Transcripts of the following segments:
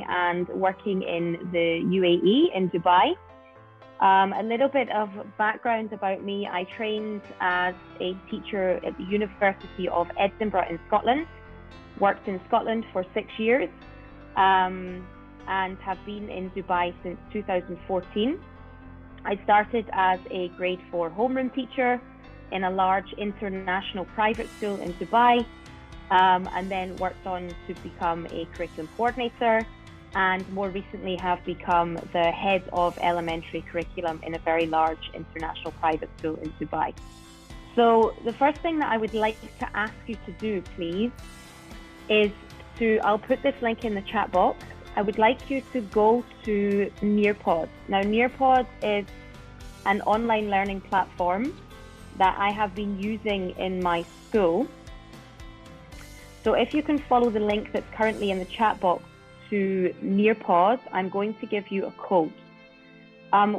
living and working in the UAE, in Dubai. A little bit of background about me. I trained as a teacher at the University of Edinburgh in Scotland, worked in Scotland for 6 years, and have been in Dubai since 2014. I started as a grade 4 homeroom teacher in a large international private school in Dubai, and then worked on to become a curriculum coordinator, and more recently have become the head of elementary curriculum in a very large international private school in Dubai. So the first thing that I would like to ask you to do, please, is I'll put this link in the chat box. I would like you to go to Nearpod. Now, Nearpod is an online learning platform that I have been using in my school. So if you can follow the link that's currently in the chat box to Nearpod, I'm going to give you a code.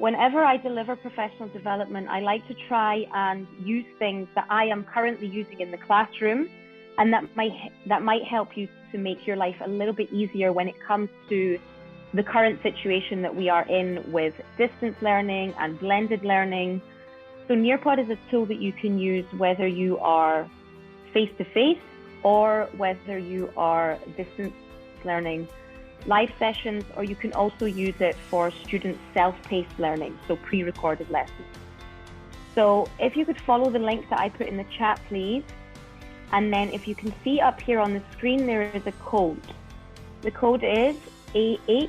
Whenever I deliver professional development, I like to try and use things that I am currently using in the classroom, and that might help you to make your life a little bit easier when it comes to the current situation that we are in with distance learning and blended learning. So Nearpod is a tool that you can use whether you are face-to-face or whether you are distance learning live sessions, or you can also use it for student self-paced learning, so pre-recorded lessons. So if you could follow the link that I put in the chat, please. And then if you can see up here on the screen, there is a code. The code is A8IL6.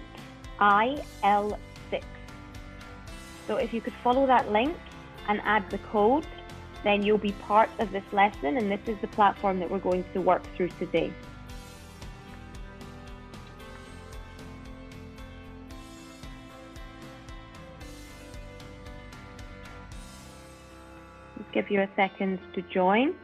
So if you could follow that link and add the code, then you'll be part of this lesson, and this is the platform that we're going to work through today. Let's give you a second to join.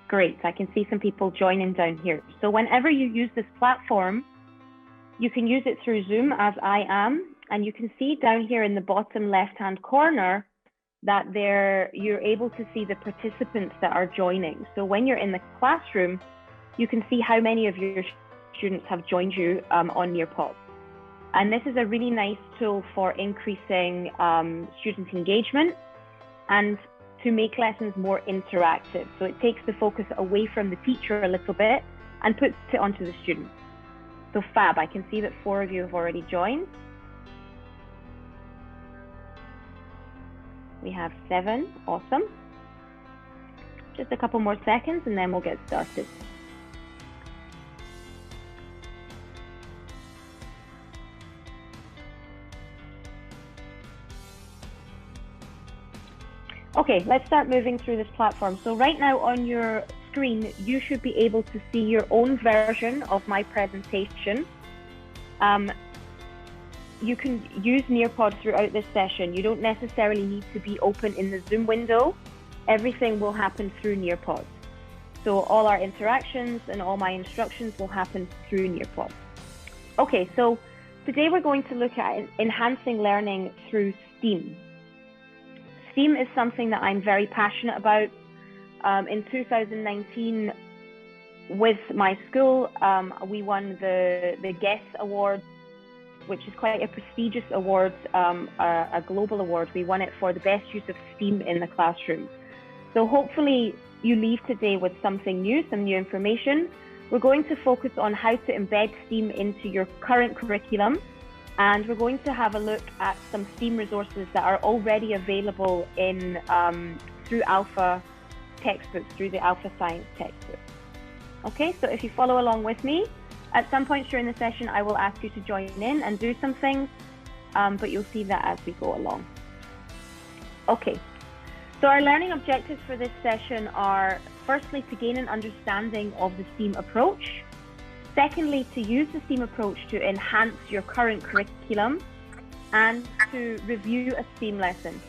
Great, I can see some people joining down here. So whenever you use this platform, you can use it through Zoom, as I am, and you can see down here in the bottom left-hand corner that you're able to see the participants that are joining. So when you're in the classroom, you can see how many of your students have joined you on Nearpod. And this is a really nice tool for increasing student engagement and to make lessons more interactive. So it takes the focus away from the teacher a little bit and puts it onto the student. So fab, I can see that 4 of you have already joined. We have 7, awesome. Just a couple more seconds and then we'll get started. Okay, let's start moving through this platform. So right now on your screen, you should be able to see your own version of my presentation. You can use Nearpod throughout this session. You don't necessarily need to be open in the Zoom window. Everything will happen through Nearpod. So all our interactions and all my instructions will happen through Nearpod. Okay, so today we're going to look at enhancing learning through STEAM. STEAM is something that I'm very passionate about. In 2019, with my school, we won the GESS Award, which is quite a prestigious award, a global award. We won it for the best use of STEAM in the classroom. So hopefully you leave today with something new, some new information. We're going to focus on how to embed STEAM into your current curriculum. And we're going to have a look at some STEAM resources that are already available in through Alpha textbooks, through the Alpha Science textbook. Okay, so if you follow along with me, at some point during the session, I will ask you to join in and do some things, but you'll see that as we go along. Okay, so our learning objectives for this session are, firstly, to gain an understanding of the STEAM approach. Secondly, to use the STEAM approach to enhance your current curriculum and to review a STEAM lesson.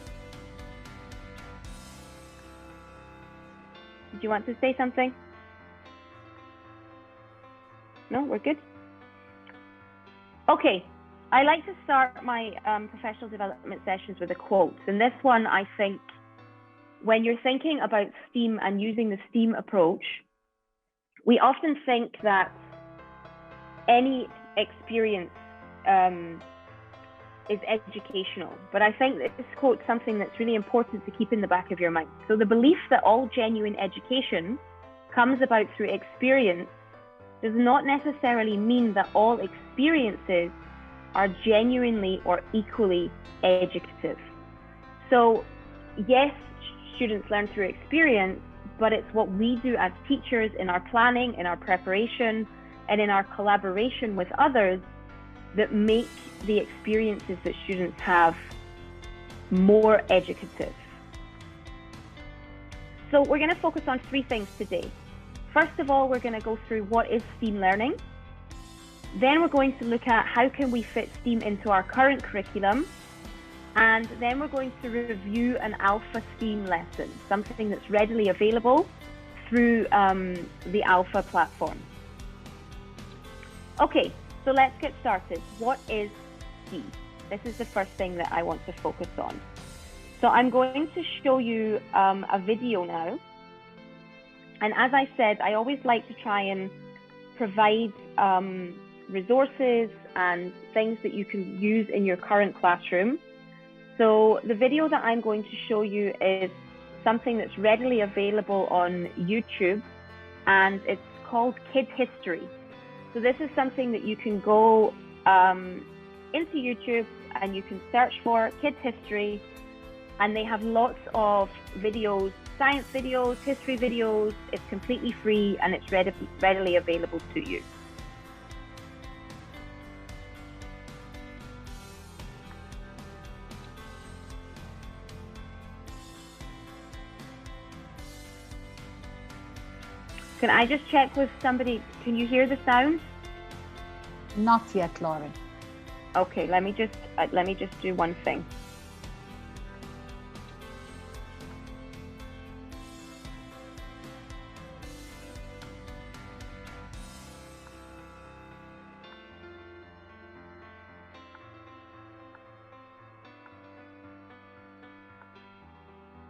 Do you want to say something? No, we're good? Okay, I like to start my professional development sessions with a quote. And this one, I think, when you're thinking about STEAM and using the STEAM approach, We often think that any experience is educational, but I think that this quote's something that's really important to keep in the back of your mind. So the belief that all genuine education comes about through experience does not necessarily mean that all experiences are genuinely or equally educative. So yes, students learn through experience, but it's what we do as teachers in our planning, in our preparation, and in our collaboration with others that make the experiences that students have more educative. So we're going to focus on three things today. First of all, we're going to go through what is STEAM learning. Then we're going to look at how can we fit STEAM into our current curriculum. And then we're going to review an Alpha STEAM lesson, something that's readily available through the Alpha platform. Okay, so let's get started. What is STEAM? This is the first thing that I want to focus on. So I'm going to show you a video now. And as I said, I always like to try and provide resources and things that you can use in your current classroom. So the video that I'm going to show you is something that's readily available on YouTube, and it's called Kid History. So this is something that you can go into YouTube and you can search for Kid History, and they have lots of videos, science videos, history videos. It's completely free and it's readily available to you. Can I just check with somebody? Can you hear the sound? Not yet, Lauren. Okay, let me just do one thing.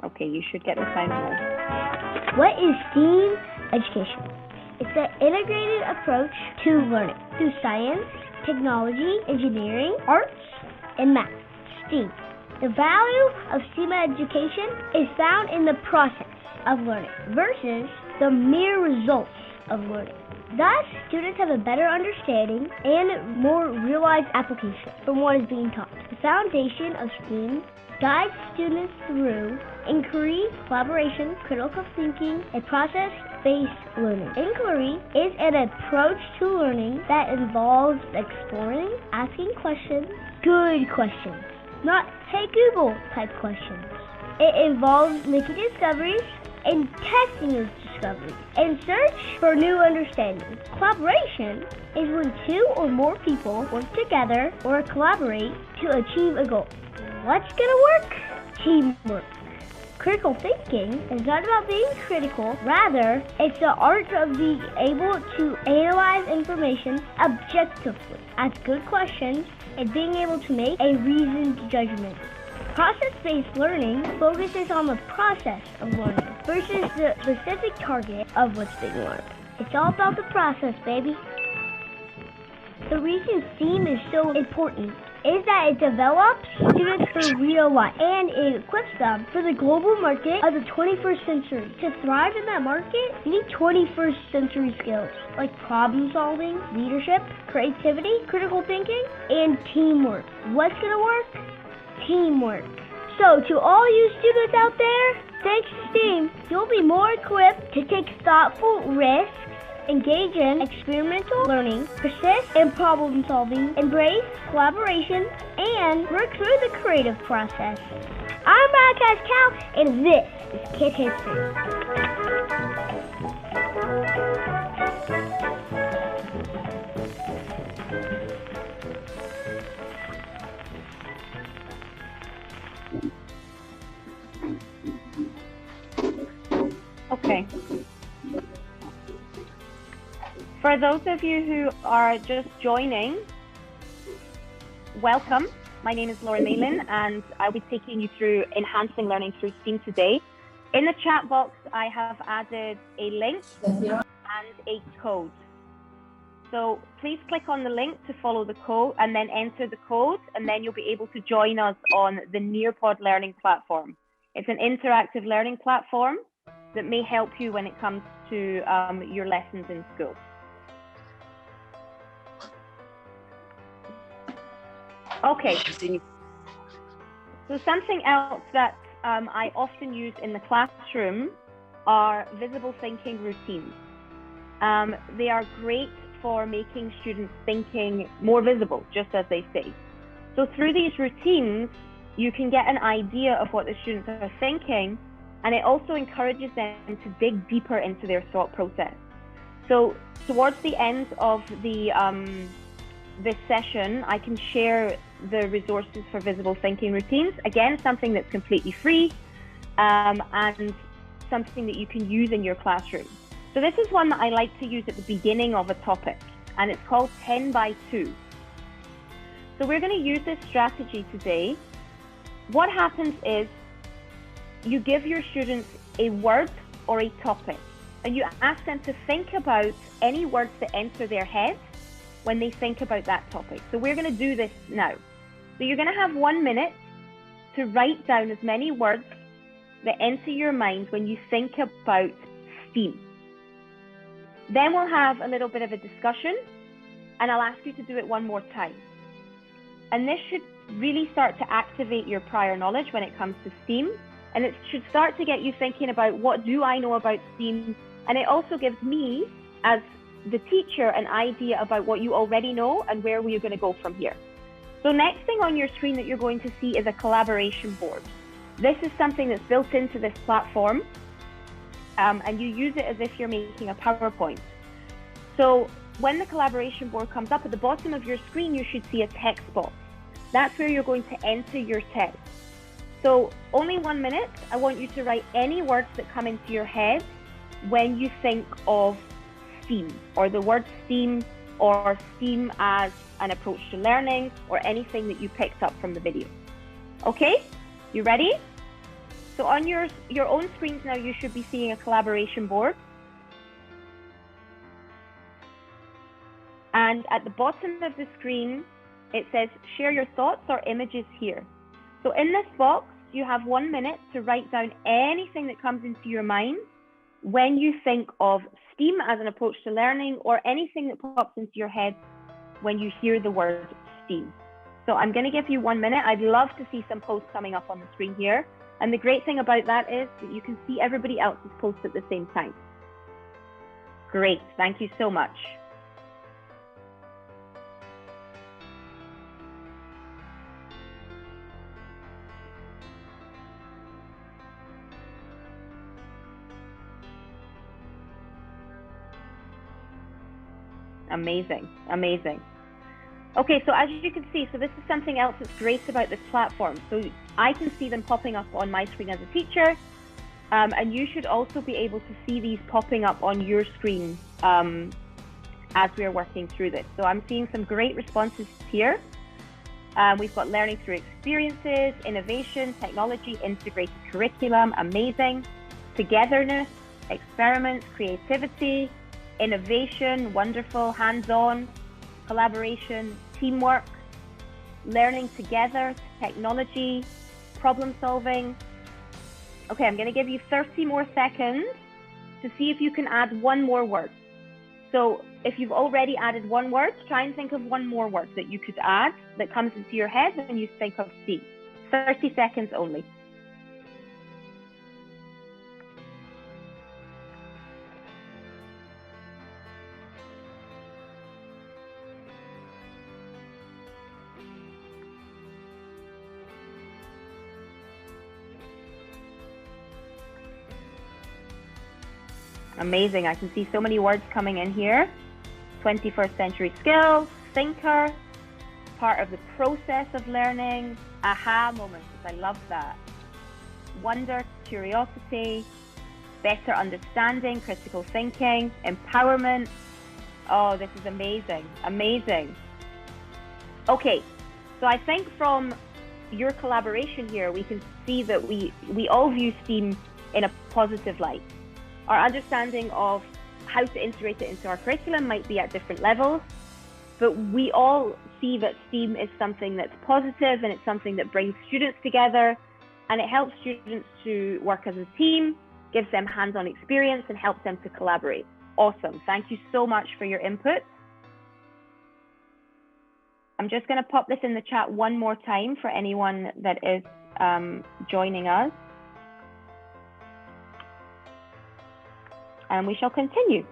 Okay, you should get the sound now. What is STEAM education? It's an integrated approach to learning through science, technology, engineering, arts, and math. STEAM. The value of STEAM education is found in the process of learning versus the mere results of learning. Thus, students have a better understanding and more realized application from what is being taught. The foundation of STEAM guides students through inquiry, collaboration, critical thinking, and process-based learning. Inquiry is an approach to learning that involves exploring, asking questions, good questions, not "Hey Google" type questions. It involves making discoveries and testing those discoveries and search for new understanding. Collaboration is when two or more people work together or collaborate to achieve a goal. What's gonna work? Teamwork. Critical thinking is not about being critical, rather, it's the art of being able to analyze information objectively, ask good questions, and being able to make a reasoned judgment. Process-based learning focuses on the process of learning versus the specific target of what's being learned. It's all about the process, baby. The reason STEAM is so important is that it develops students for real life and it equips them for the global market of the 21st century. To thrive in that market, you need 21st century skills like problem solving, leadership, creativity, critical thinking, and teamwork. What's gonna work? Teamwork. So to all you students out there, thanks to STEAM, you'll be more equipped to take thoughtful risks, engage in experimental learning, persist in problem solving, embrace collaboration, and work through the creative process. I'm Broadcast Cal, and this is Kid History. Okay. For those of you who are just joining, welcome. My name is Lauren Malin, and I'll be taking you through enhancing learning through STEAM today. In the chat box, I have added a link and a code. So please click on the link to follow the code and then enter the code, and then you'll be able to join us on the Nearpod learning platform. It's an interactive learning platform that may help you when it comes to your lessons in school. Okay, so something else that I often use in the classroom are visible thinking routines. They are great for making students' thinking more visible, just as they say. So through these routines, you can get an idea of what the students are thinking, and it also encourages them to dig deeper into their thought process. So towards the end of this session, I can share the resources for visible thinking routines. Again, something that's completely free and something that you can use in your classroom. So this is one that I like to use at the beginning of a topic, and it's called 10 by 2. So we're going to use this strategy today. What happens is you give your students a word or a topic, and you ask them to think about any words that enter their head when they think about that topic. So we're going to do this now. So you're going to have 1 minute to write down as many words that enter your mind when you think about STEAM. Then we'll have a little bit of a discussion, and I'll ask you to do it one more time. And this should really start to activate your prior knowledge when it comes to STEAM, and it should start to get you thinking about what do I know about STEAM, and it also gives me, as the teacher, an idea about what you already know and where we're going to go from here. So next thing on your screen that you're going to see is a collaboration board. This is something that's built into this platform, and you use it as if you're making a PowerPoint. So when the collaboration board comes up at the bottom of your screen, you should see a text box. That's where you're going to enter your text. So only 1 minute, I want you to write any words that come into your head when you think of STEAM, or the word STEAM, or STEAM as an approach to learning, or anything that you picked up from the video. Okay, you ready? So on your own screens now, you should be seeing a collaboration board. And at the bottom of the screen, it says, share your thoughts or images here. So in this box, you have 1 minute to write down anything that comes into your mind when you think of STEAM as an approach to learning, or anything that pops into your head when you hear the word STEAM. So I'm going to give you 1 minute. I'd love to see some posts coming up on the screen here. And the great thing about that is that you can see everybody else's posts at the same time. Great, thank you so much. Amazing, amazing. Okay, so as you can see, so this is something else that's great about this platform. So I can see them popping up on my screen as a teacher, and you should also be able to see these popping up on your screen as we're working through this. So I'm seeing some great responses here. We've got learning through experiences, innovation, technology, integrated curriculum, amazing, togetherness, experiments, creativity, innovation, wonderful, hands-on, collaboration, teamwork, learning together, technology, problem solving. Okay, I'm going to give you 30 more seconds to see if you can add one more word. So if you've already added one word, try and think of one more word that you could add that comes into your head when you think of STEAM. 30 seconds only. Amazing, I can see so many words coming in here. 21st century skills, thinker, part of the process of learning, aha moments, I love that. Wonder, curiosity, better understanding, critical thinking, empowerment. Oh, this is amazing, amazing. Okay, so I think from your collaboration here, we can see that we all view STEAM in a positive light. Our understanding of how to integrate it into our curriculum might be at different levels, but we all see that STEAM is something that's positive and it's something that brings students together, and it helps students to work as a team, gives them hands-on experience, and helps them to collaborate. Awesome. Thank you so much for your input. I'm just going to pop this in the chat one more time for anyone that is joining us. And we shall continue.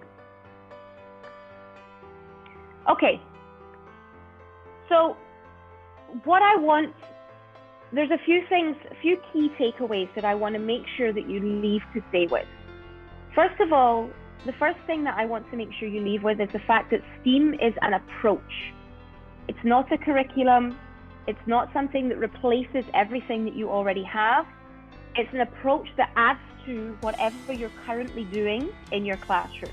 Okay. So what I want, there's a few things, a few key takeaways that I want to make sure that you leave today with. First of all, the first thing that I want to make sure you leave with is the fact that STEAM is an approach. It's not a curriculum. It's not something that replaces everything that you already have. It's an approach that adds to whatever you're currently doing in your classroom.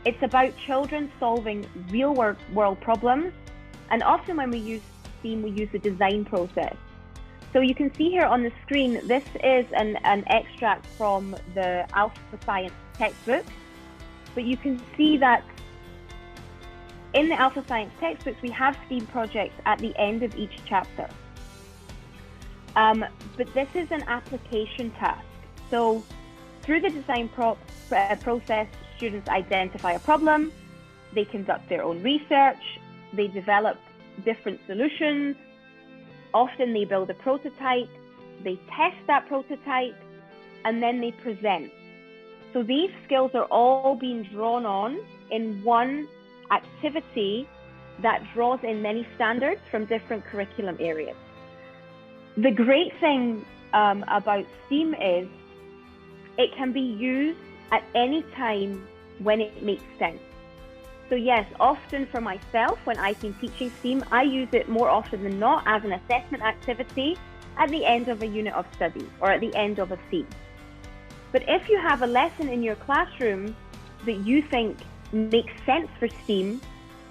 It's about children solving real world problems. And often when we use STEAM, we use the design process. So you can see here on the screen, this is an extract from the Alpha Science textbook. But you can see that in the Alpha Science textbooks, we have STEAM projects at the end of each chapter. But this is an application task. So through the design process, students identify a problem, they conduct their own research, they develop different solutions, often they build a prototype, they test that prototype, and then they present. So these skills are all being drawn on in one activity that draws in many standards from different curriculum areas. The great thing about STEAM is it can be used at any time when it makes sense. So yes, often for myself, when I've been teaching STEAM, I use it more often than not as an assessment activity at the end of a unit of study or at the end of a theme. But if you have a lesson in your classroom that you think makes sense for STEAM,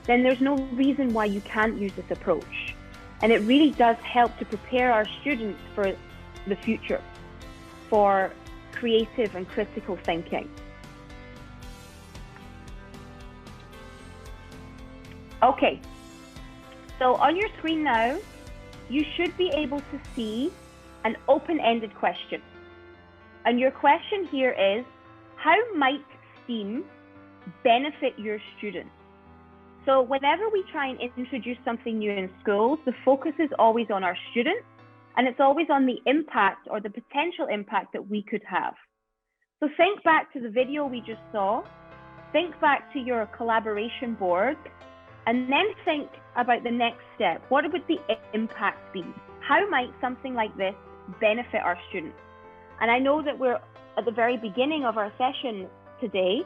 then there's no reason why you can't use this approach. And it really does help to prepare our students for the future, for creative and critical thinking. Okay, so on your screen now, you should be able to see an open-ended question. And your question here is, how might STEAM benefit your students? So whenever we try and introduce something new in schools, the focus is always on our students, and it's always on the impact or the potential impact that we could have. So think back to the video we just saw, think back to your collaboration board, and then think about the next step. What would the impact be? How might something like this benefit our students? And I know that we're at the very beginning of our session today,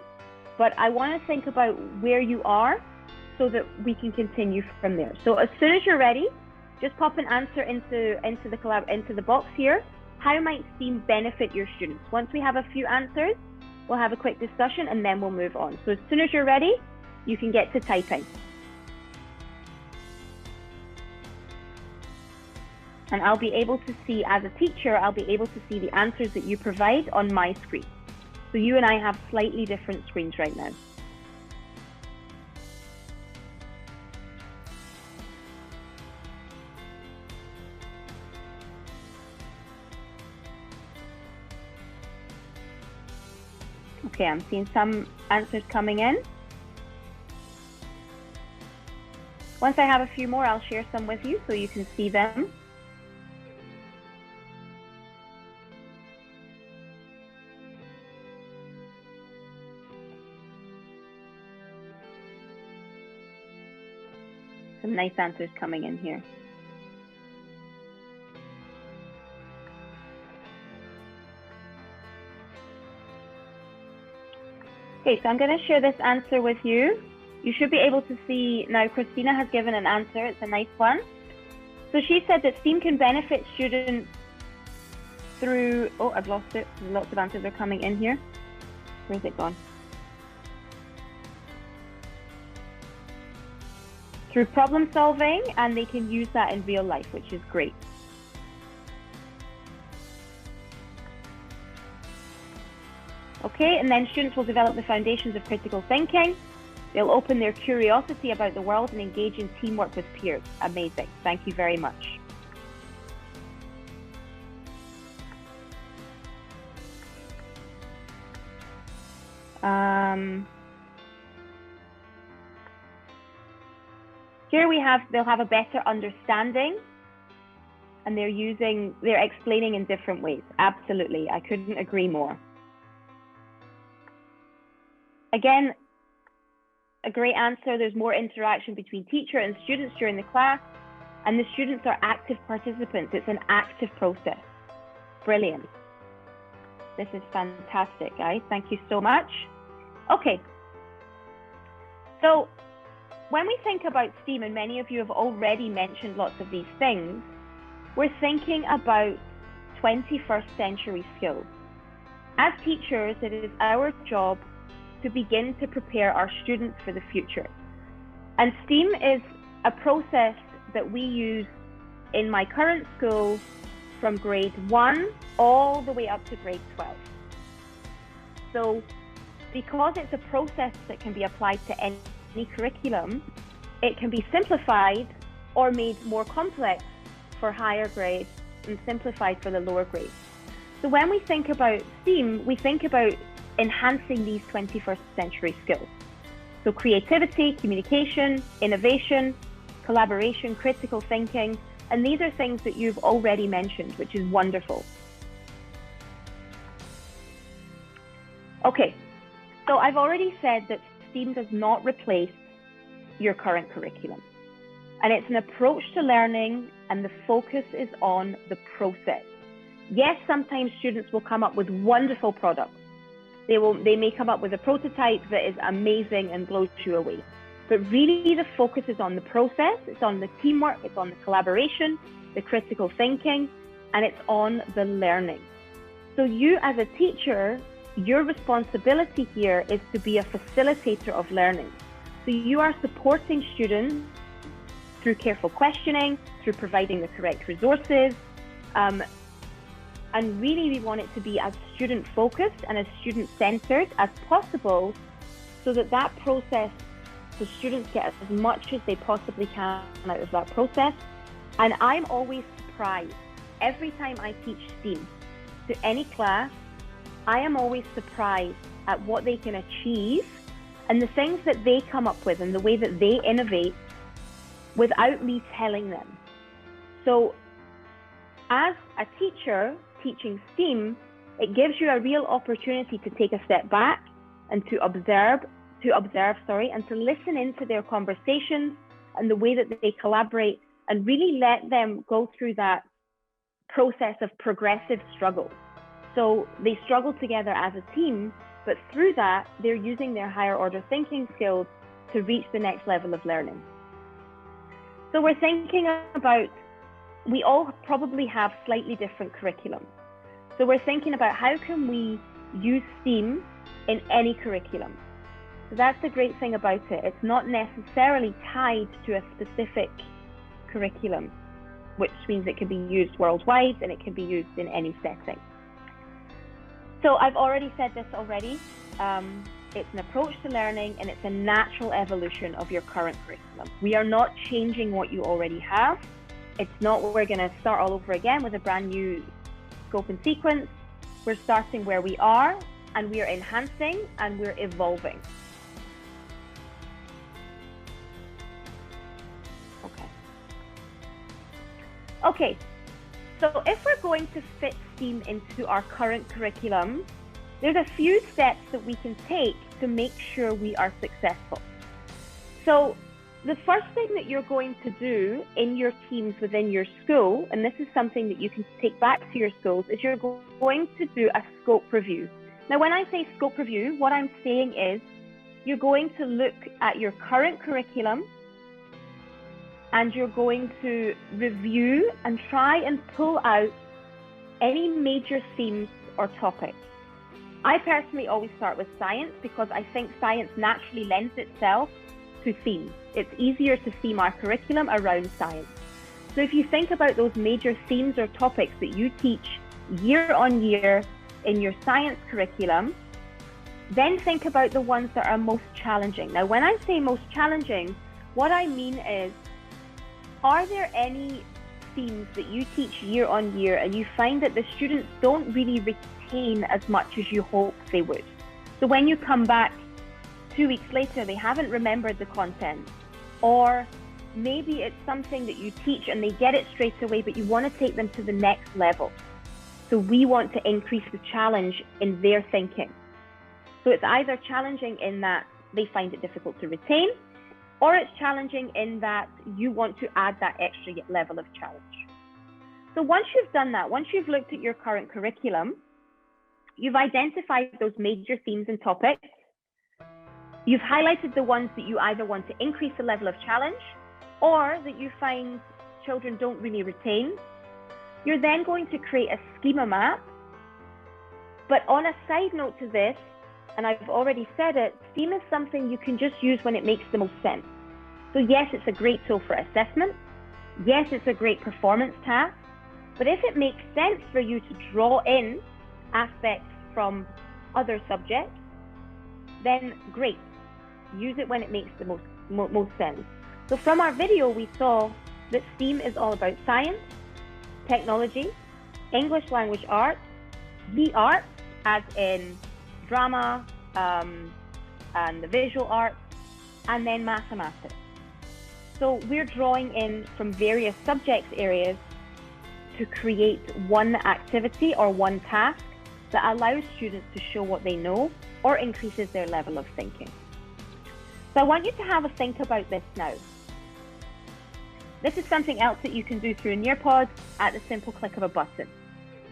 but I want to think about where you are so that we can continue from there. So as soon as you're ready, just pop an answer into the box here. How might STEAM benefit your students? Once we have a few answers, we'll have a quick discussion and then we'll move on. So as soon as you're ready, you can get to typing. And I'll be able to see, as a teacher, I'll be able to see the answers that you provide on my screen. So you and I have slightly different screens right now. Okay, I'm seeing some answers coming in. Once I have a few more, I'll share some with you so you can see them. Some nice answers coming in here. Okay, so I'm going to share this answer with you. You should be able to see now. Christina has given an answer. It's a nice one. So she said that STEAM can benefit students through, oh, I've lost it. Lots of answers are coming in here. Where's it gone? Through problem solving, and they can use that in real life, which is great. Okay, and then students will develop the foundations of critical thinking. They'll open their curiosity about the world and engage in teamwork with peers. Amazing. Thank you very much. Here they'll have a better understanding, and they're explaining in different ways. Absolutely, I couldn't agree more. Again, a great answer. There's more interaction between teacher and students during the class, and the students are active participants. It's an active process. Brilliant. This is fantastic, guys. Thank you so much. Okay. So when we think about STEAM, and many of you have already mentioned lots of these things, we're thinking about 21st century skills. As teachers, it is our job to begin to prepare our students for the future. And STEAM is a process that we use in my current school from grade 1 all the way up to grade 12. So because it's a process that can be applied to any curriculum, it can be simplified or made more complex for higher grades and simplified for the lower grades. So when we think about STEAM, we think about enhancing these 21st century skills. So creativity, communication, innovation, collaboration, critical thinking, and these are things that you've already mentioned, which is wonderful. Okay, so I've already said that STEAM does not replace your current curriculum. And it's an approach to learning, and the focus is on the process. Yes, sometimes students will come up with wonderful products. They may come up with a prototype that is amazing and blows you away. But really the focus is on the process, it's on the teamwork, it's on the collaboration, the critical thinking, and it's on the learning. So you as a teacher, your responsibility here is to be a facilitator of learning. So you are supporting students through careful questioning, through providing the correct resources, and really we want it to be as student-focused and as student-centered as possible, so that that process, the students get as much as they possibly can out of that process. And I'm always surprised, every time I teach STEAM to any class, I am always surprised at what they can achieve and the things that they come up with and the way that they innovate without me telling them. So as a teacher teaching STEAM, it gives you a real opportunity to take a step back and to observe, and to listen into their conversations and the way that they collaborate, and really let them go through that process of progressive struggle. So they struggle together as a team, but through that, they're using their higher order thinking skills to reach the next level of learning. So we're thinking about, we all probably have slightly different curriculum. So we're thinking about how can we use STEAM in any curriculum. So that's the great thing about it. It's not necessarily tied to a specific curriculum, which means it can be used worldwide and it can be used in any setting. So I've already said this already. It's an approach to learning, and it's a natural evolution of your current curriculum. We are not changing what you already have. It's not we're going to start all over again with a brand new scope and sequence. We're starting where we are, and we're enhancing and we're evolving. Okay, so if we're going to fit STEAM into our current curriculum, there's a few steps that we can take to make sure we are successful. So the first thing that you're going to do in your teams within your school, and this is something that you can take back to your schools, is you're going to do a scope review. Now, when I say scope review, what I'm saying is you're going to look at your current curriculum, and you're going to review and try and pull out any major themes or topics. I personally always start with science because I think science naturally lends itself to themes. It's easier to theme our curriculum around science. So if you think about those major themes or topics that you teach year on year in your science curriculum, Then think about the ones that are most challenging. Now, when I say most challenging, what I mean is, are there any themes that you teach year on year and you find that the students don't really retain as much as you hoped they would? So when you come back 2 weeks later, they haven't remembered the content, or maybe it's something that you teach and they get it straight away, but you want to take them to the next level. So we want to increase the challenge in their thinking. So it's either challenging in that they find it difficult to retain, or it's challenging in that you want to add that extra level of challenge. So once you've done that, once you've looked at your current curriculum, you've identified those major themes and topics, you've highlighted the ones that you either want to increase the level of challenge or that you find children don't really retain. You're then going to create a schema map. But on a side note to this, and I've already said it, STEAM is something you can just use when it makes the most sense. So yes, it's a great tool for assessment. Yes, it's a great performance task. But if it makes sense for you to draw in aspects from other subjects, then great. Use it when it makes the most sense. So from our video, we saw that STEAM is all about science, technology, English language arts, the arts, as in drama and the visual arts, and then mathematics. So we're drawing in from various subject areas to create one activity or one task that allows students to show what they know or increases their level of thinking. So I want you to have a think about this now. This is something else that you can do through Nearpod at the simple click of a button.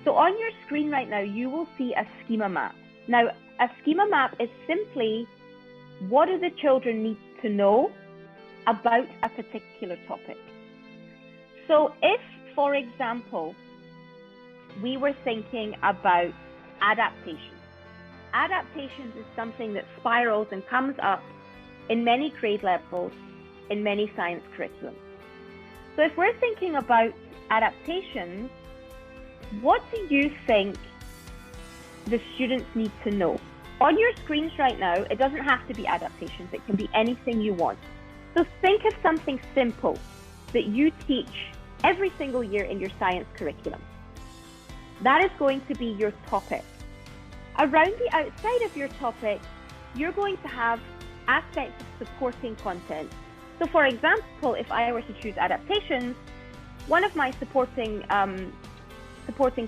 So on your screen right now, you will see a schema map. Now, a schema map is simply what do the children need to know about a particular topic. So if, for example, we were thinking about adaptations. Adaptations is something that spirals and comes up in many grade levels, in many science curriculums. So if we're thinking about adaptations, what do you think the students need to know? On your screens right now, it doesn't have to be adaptations, it can be anything you want. So think of something simple that you teach every single year in your science curriculum. That is going to be your topic. Around the outside of your topic, you're going to have aspects of supporting content. So for example, if I were to choose adaptations, one of my supporting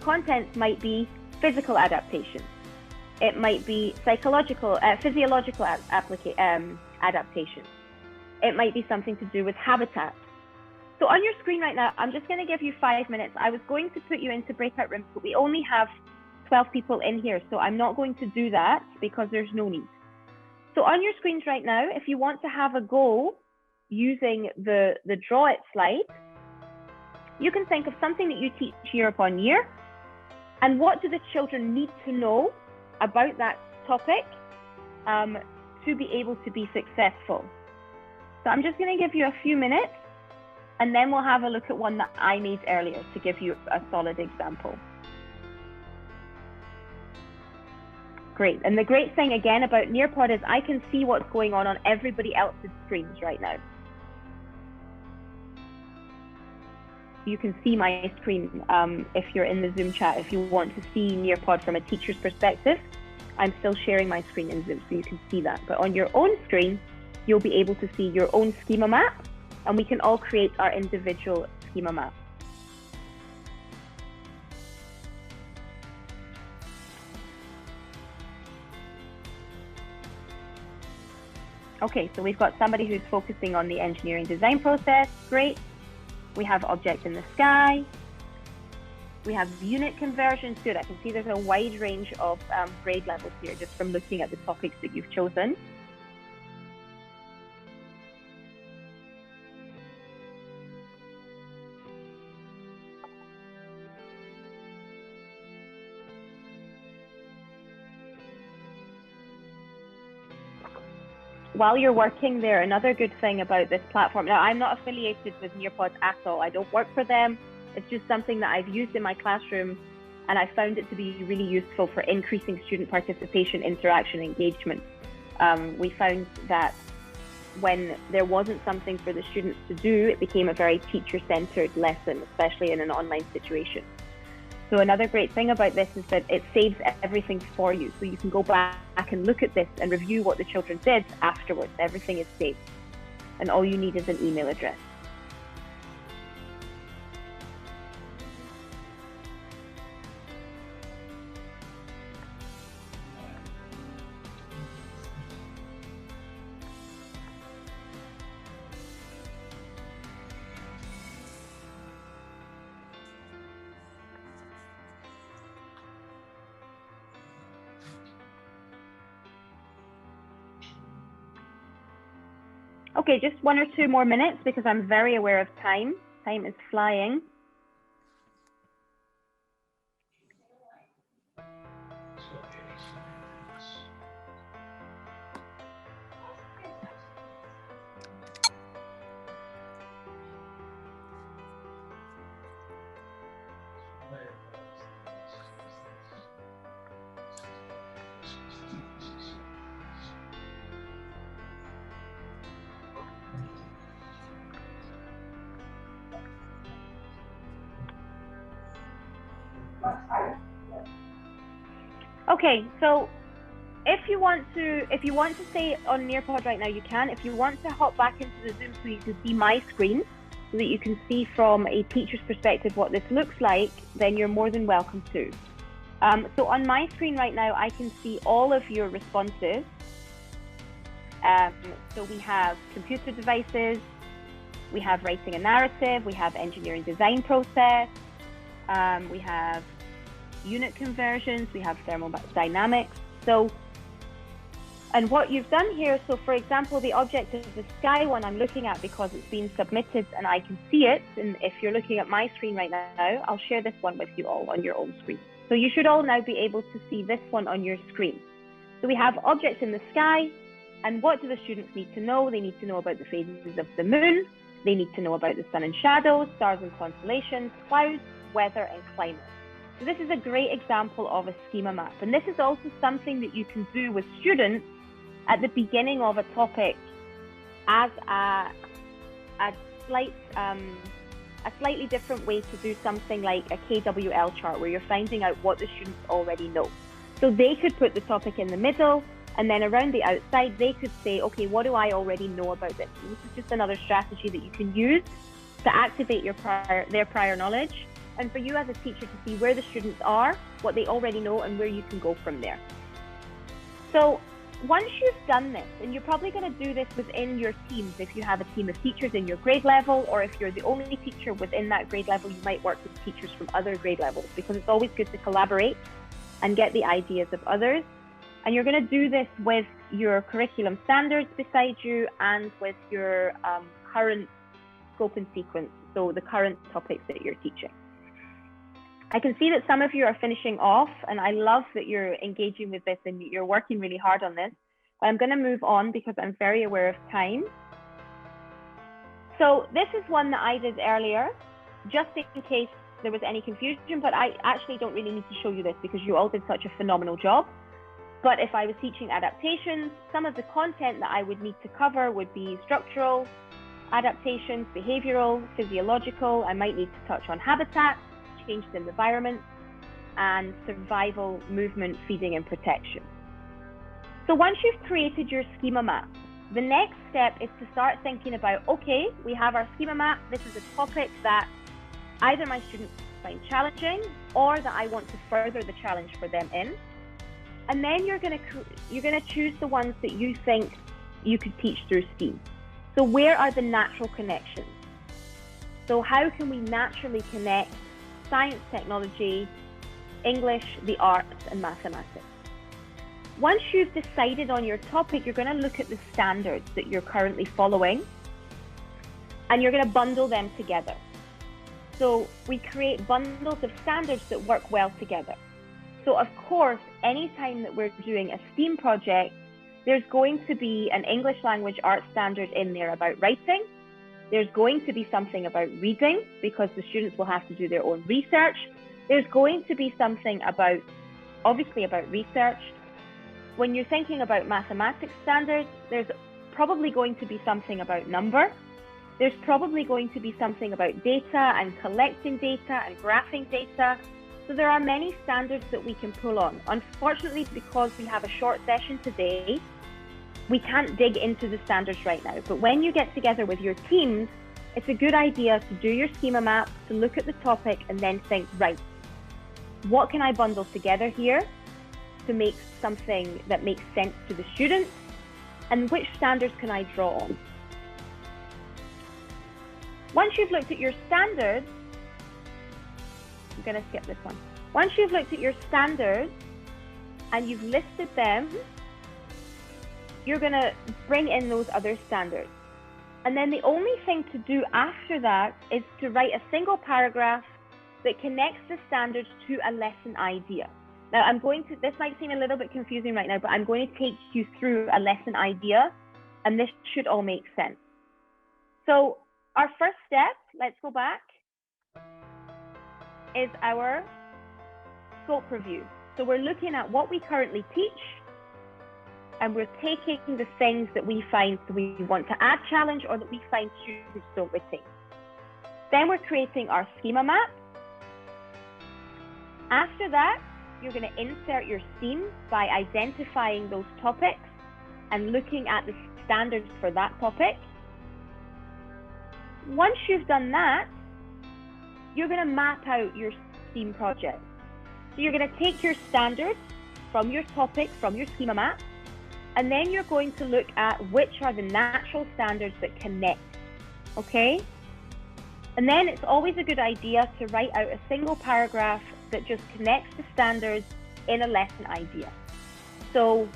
contents might be physical adaptations. It might be physiological adaptations. It might be something to do with habitat. So on your screen right now, I'm just going to give you 5 minutes. I was going to put you into breakout rooms, but we only have 12 people in here, so I'm not going to do that because there's no need. So on your screens right now, if you want to have a go using the draw it slide, you can think of something that you teach year upon year, and what do the children need to know about that topic to be able to be successful. So I'm just going to give you a few minutes, and then we'll have a look at one that I made earlier to give you a solid example. Great. And the great thing again about Nearpod is I can see what's going on everybody else's screens right now. You can see my screen if you're in the Zoom chat. If you want to see Nearpod from a teacher's perspective, I'm still sharing my screen in Zoom, so you can see that. But on your own screen, you'll be able to see your own schema map, and we can all create our individual schema map. Okay, so we've got somebody who's focusing on the engineering design process. Great. We have object in the sky. We have unit conversions. Good. I can see there's a wide range of grade levels here just from looking at the topics that you've chosen. While you're working there, another good thing about this platform, now I'm not affiliated with Nearpod at all. I don't work for them. It's just something that I've used in my classroom and I found it to be really useful for increasing student participation, interaction, engagement. We found that when there wasn't something for the students to do, it became a very teacher-centered lesson, especially in an online situation. So another great thing about this is that it saves everything for you. So you can go back and look at this and review what the children did afterwards. Everything is saved. And all you need is an email address. Okay, just 1 or 2 more minutes because I'm very aware of time. Time is flying. Okay, so if you want to stay on Nearpod right now, you can. If you want to hop back into the Zoom so you can see my screen, so that you can see from a teacher's perspective what this looks like, then you're more than welcome to. So on my screen right now, I can see all of your responses. So we have computer devices, we have writing a narrative, we have engineering design process, we have unit conversions, we have thermodynamics. So, and what you've done here, so for example, the object is the sky one I'm looking at because it's been submitted and I can see it. And if you're looking at my screen right now, I'll share this one with you all on your own screen. So you should all now be able to see this one on your screen. So we have objects in the sky, and what do the students need to know? They need to know about the phases of the moon. They need to know about the sun and shadows, stars and constellations, clouds, weather and climate. So this is a great example of a schema map. And this is also something that you can do with students at the beginning of a topic as a slightly different way to do something like a KWL chart where you're finding out what the students already know. So they could put the topic in the middle, and then around the outside, they could say, okay, what do I already know about this? And this is just another strategy that you can use to activate their prior knowledge, and for you as a teacher to see where the students are, what they already know, and where you can go from there. So once you've done this, and you're probably going to do this within your teams, if you have a team of teachers in your grade level, or if you're the only teacher within that grade level, you might work with teachers from other grade levels, because it's always good to collaborate and get the ideas of others. And you're going to do this with your curriculum standards beside you and with your current scope and sequence, so the current topics that you're teaching. I can see that some of you are finishing off, and I love that you're engaging with this and you're working really hard on this. I'm going to move on because I'm very aware of time. So this is one that I did earlier, just in case there was any confusion, but I actually don't really need to show you this because you all did such a phenomenal job. But if I was teaching adaptations, some of the content that I would need to cover would be structural adaptations, behavioral, physiological. I might need to touch on habitat, changed environment, and survival, movement, feeding, and protection. So once you've created your schema map, the next step is to start thinking about, okay, we have our schema map. This is a topic that either my students find challenging or that I want to further the challenge for them in. And then you're going to choose the ones that you think you could teach through STEAM. So where are the natural connections? So how can we naturally connect science, technology, English, the arts, and mathematics? Once you've decided on your topic, you're going to look at the standards that you're currently following, and you're going to bundle them together. So we create bundles of standards that work well together. So of course, anytime that we're doing a STEAM project, there's going to be an English language arts standard in there about writing. There's going to be something about reading because the students will have to do their own research. There's going to be something about, obviously about research. When you're thinking about mathematics standards, there's probably going to be something about number. There's probably going to be something about data and collecting data and graphing data. So there are many standards that we can pull on. Unfortunately, because we have a short session today, we can't dig into the standards right now. But when you get together with your teams, it's a good idea to do your schema map, to look at the topic and then think, right, what can I bundle together here to make something that makes sense to the students? And which standards can I draw on? Once you've looked at your standards, I'm going to skip this one. Once you've looked at your standards and you've listed them, you're going to bring in those other standards. And then the only thing to do after that is to write a single paragraph that connects the standards to a lesson idea. Now, this might seem a little bit confusing right now, but I'm going to take you through a lesson idea, and this should all make sense. So our first step, let's go back, is our scope review. So we're looking at what we currently teach, and we're taking the things that we find we want to add challenge or that we find students don't retain. Then we're creating our schema map. After that, you're going to insert your theme by identifying those topics and looking at the standards for that topic. Once you've done that, you're going to map out your theme project. So you're going to take your standards from your topic, from your schema map, and then you're going to look at which are the natural standards that connect, okay? And then it's always a good idea to write out a single paragraph that just connects the standards in a lesson idea. So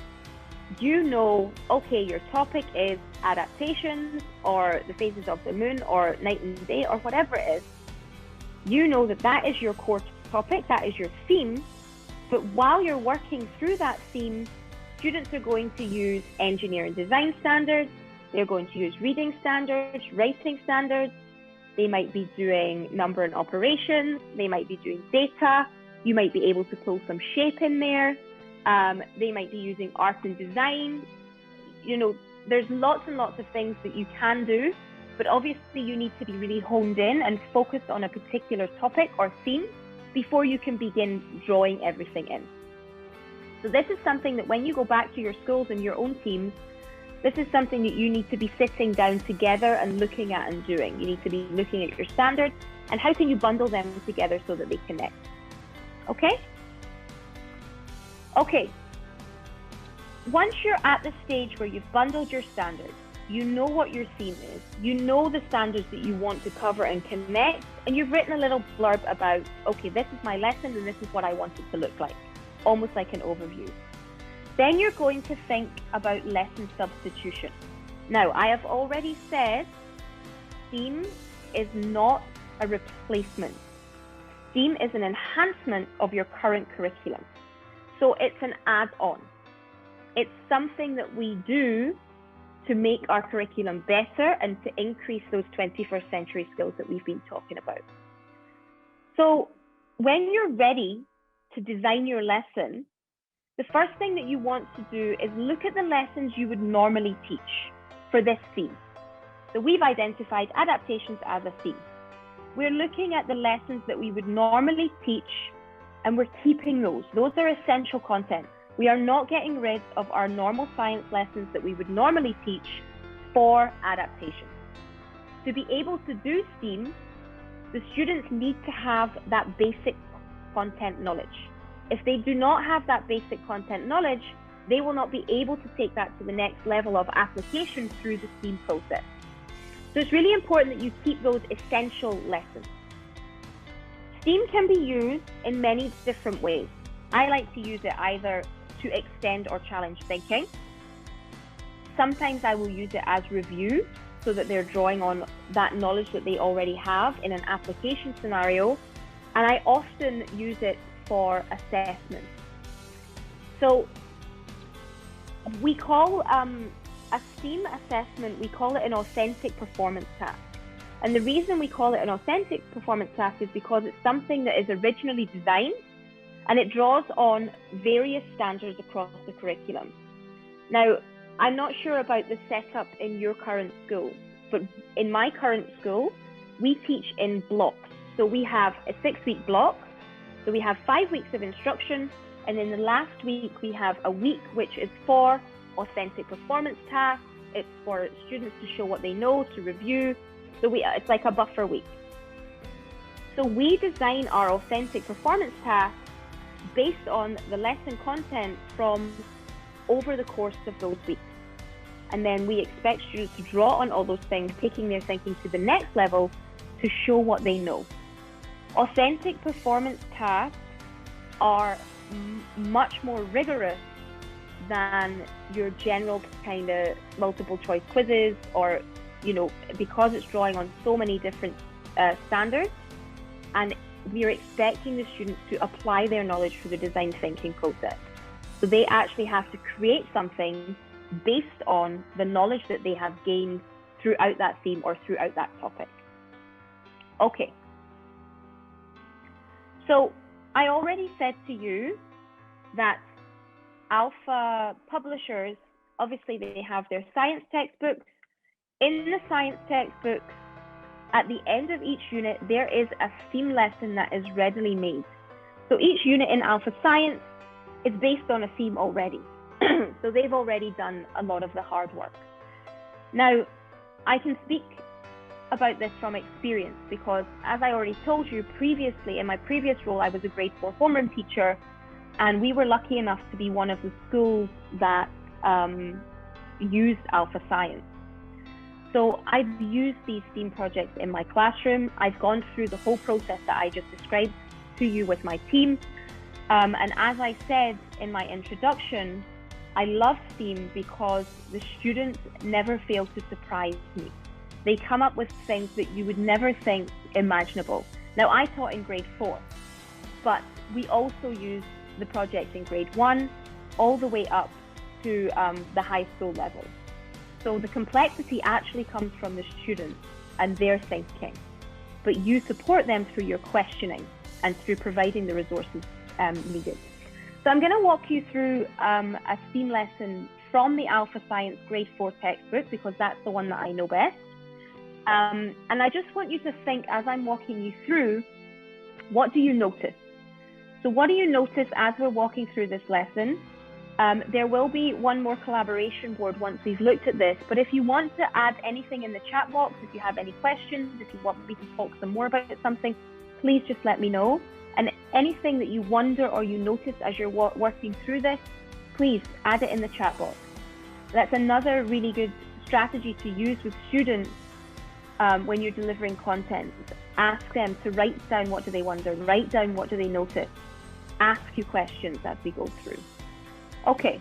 you know, okay, your topic is adaptations or the phases of the moon or night and day or whatever it is. You know that that is your core topic, that is your theme, but while you're working through that theme, students are going to use engineering design standards, they're going to use reading standards, writing standards, they might be doing number and operations, they might be doing data, you might be able to pull some shape in there, they might be using art and design. You know, there's lots and lots of things that you can do, but obviously you need to be really honed in and focused on a particular topic or theme before you can begin drawing everything in. So this is something that when you go back to your schools and your own teams, this is something that you need to be sitting down together and looking at and doing. You need to be looking at your standards and how can you bundle them together so that they connect. Okay? Okay. Once you're at the stage where you've bundled your standards, you know what your theme is, you know the standards that you want to cover and connect, and you've written a little blurb about, okay, this is my lesson and this is what I want it to look like, almost like an overview. Then you're going to think about lesson substitution. Now, I have already said theme is not a replacement. Theme is an enhancement of your current curriculum. So it's an add-on. It's something that we do to make our curriculum better and to increase those 21st century skills that we've been talking about. So when you're ready to design your lesson, the first thing that you want to do is look at the lessons you would normally teach for this theme. So we've identified adaptations as a theme. We're looking at the lessons that we would normally teach and we're keeping those. Those are essential content. We are not getting rid of our normal science lessons that we would normally teach for adaptation. To be able to do STEAM, the students need to have that basic content knowledge. If they do not have that basic content knowledge, they will not be able to take that to the next level of application through the STEAM process. So it's really important that you keep those essential lessons. STEAM can be used in many different ways. I like to use it either to extend or challenge thinking. Sometimes I will use it as review so that they're drawing on that knowledge that they already have in an application scenario. And I often use it for assessment. So we call a STEAM assessment, we call it an authentic performance task. And the reason we call it an authentic performance task is because it's something that is originally designed and it draws on various standards across the curriculum. Now, I'm not sure about the setup in your current school, but in my current school, we teach in blocks. So we have a 6-week block. So we have 5 weeks of instruction. And then the last week, we have a week which is for authentic performance tasks. It's for students to show what they know, to review. So it's like a buffer week. So we design our authentic performance tasks based on the lesson content from over the course of those weeks. And then we expect students to draw on all those things, taking their thinking to the next level to show what they know. Authentic performance tasks are much more rigorous than your general kind of multiple choice quizzes, or, because it's drawing on so many different standards, and we're expecting the students to apply their knowledge through the design thinking process. So they actually have to create something based on the knowledge that they have gained throughout that theme or throughout that topic. Okay. So I already said to you that Alpha publishers, obviously they have their science textbooks. In the science textbooks, at the end of each unit, there is a theme lesson that is readily made. So each unit in Alpha Science is based on a theme already. So they've already done a lot of the hard work. Now, I can speak about this from experience because, as I already told you previously, in my previous role, I was a grade 4 homeroom teacher, and we were lucky enough to be one of the schools that used Alpha Science. So I've used these STEAM projects in my classroom. I've gone through the whole process that I just described to you with my team. And as I said in my introduction, I love STEAM because the students never fail to surprise me. They come up with things that you would never think imaginable. Now, I taught in grade 4, but we also use the project in grade 1 all the way up to the high school level. So the complexity actually comes from the students and their thinking, but you support them through your questioning and through providing the resources needed. So I'm going to walk you through a STEAM lesson from the Alpha Science grade 4 textbook because that's the one that I know best. And I just want you to think, as I'm walking you through, what do you notice? So what do you notice as we're walking through this lesson? There will be one more collaboration board once we've looked at this, but if you want to add anything in the chat box, if you have any questions, if you want me to talk some more about something, please just let me know. And anything that you wonder or you notice as you're working through this, please add it in the chat box. That's another really good strategy to use with students when you're delivering content. Ask them to write down what do they wonder, write down what do they notice, ask you questions as we go through. Okay,